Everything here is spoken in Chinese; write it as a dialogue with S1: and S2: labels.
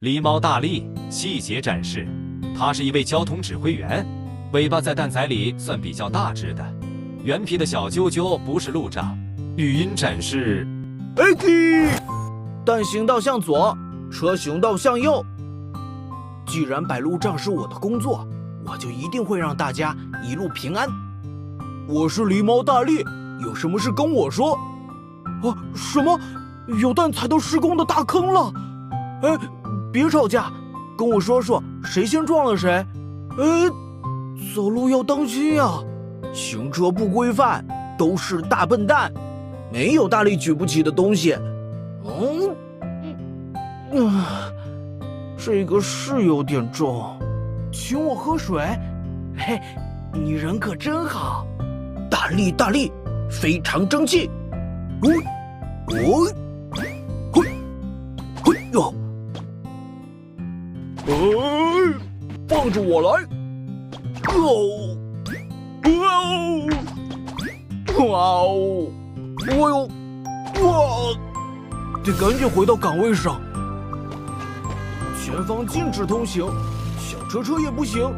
S1: 狸猫大力，细节战士，他是一位交通指挥员，尾巴在蛋仔里算比较大只的。原皮的小啾啾不是路障。语音展示
S2: ，AK， 蛋行道向左，车行道向右。既然摆路障是我的工作，我就一定会让大家一路平安。我是狸猫大力，有什么事跟我说。啊，什么？有蛋踩到施工的大坑了！哎，别吵架，跟我说说谁先撞了谁。走路要当心呀，行车不规范都是大笨蛋，没有大力举不起的东西。这个是有点重，请我喝水。嘿，你人可真好。大力大力，非常争气。哟，放着我来。得赶紧回到岗位上。前方禁止通行，小车也不行。